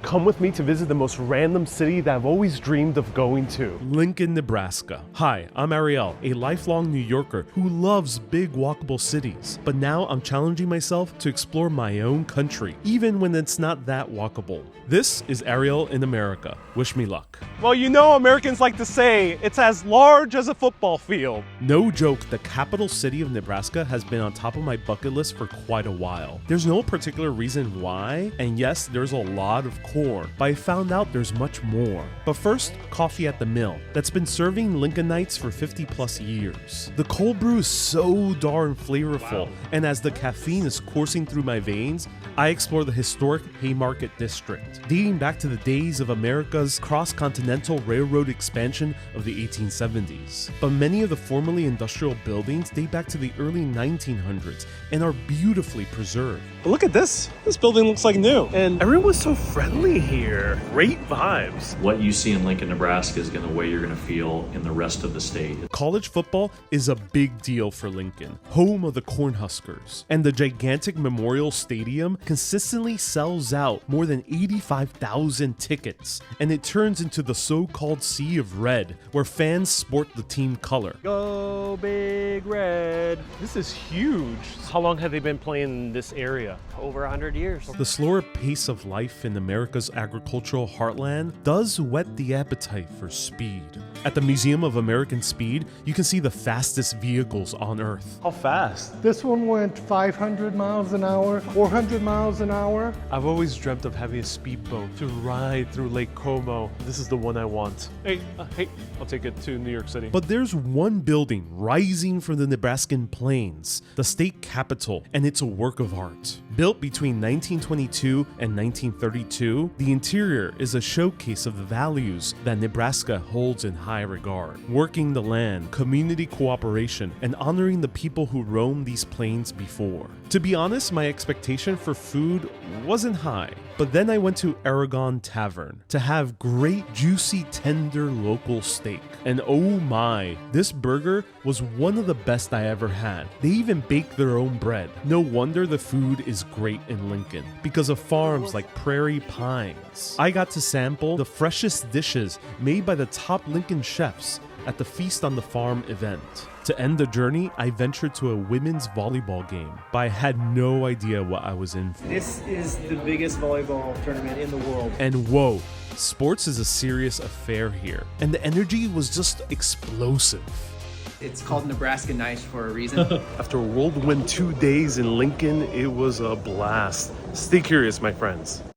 Come with me to visit the most random city that I've always dreamed of going to. Lincoln, Nebraska. Hi, I'm Ariel, a lifelong New Yorker who loves big walkable cities. But now I'm challenging myself to explore my own country, even when it's not that walkable. This is Ariel in America. Wish me luck. Well, you know Americans like to say it's as large as a football field. No joke, the capital city of Nebraska has been on top of my bucket list for quite a while. There's no particular reason why, and yes, there's a lot of corn, but I found out there's much more. But first, coffee at the mill that's been serving Lincolnites for 50 plus years. The cold brew is so darn flavorful, and as the caffeine is coursing through my veins, I explore the historic Haymarket District, dating back to the days of America's cross-continental railroad expansion of the 1870s. But many of the formerly industrial buildings date back to the early 1900s and are beautifully preserved. But look at this. This building looks like new. And everyone's so friendly here. Great vibes. What you see in Lincoln, Nebraska is going to way you're going to feel in the rest of the state. College football is a big deal for Lincoln, home of the Cornhuskers, and the gigantic Memorial Stadium consistently sells out more than 85,000 tickets, and it turns into the so-called Sea of Red, where fans sport the team color. Go Big Red. This is huge. How long have they been playing in this area? Over 100 years. The slower pace of life in America's agricultural heartland does whet the appetite for speed. At the Museum of American Speed, you can see the fastest vehicles on Earth. How fast? This one went 500 miles an hour, 400 miles an hour. I've always dreamt of having a speedboat to ride through Lake Como. This is the one I want. Hey, I'll take it to New York City. But there's one building rising from the Nebraskan plains, the state capitol, and it's a work of art. Built between 1922 and 1932, the interior is a showcase of the values that Nebraska holds in high regard. Working the land, community cooperation, and honoring the people who roamed these plains before. To be honest, my expectation for food wasn't high, but then I went to Aragon Tavern to have great, juicy, tender local steak. And oh my, this burger was one of the best I ever had. They even bake their own bread. No wonder the food is great in Lincoln, because of farms like Prairie Pines. I got to sample the freshest dishes made by the top Lincoln chefs at the Feast on the Farm event. To end the journey, I ventured to a women's volleyball game, but I had no idea what I was in for. This is the biggest volleyball tournament in the world. And whoa, sports is a serious affair here, and the energy was just explosive. It's called Nebraska Nice for a reason. After a whirlwind 2 days in Lincoln, it was a blast. Stay curious, my friends.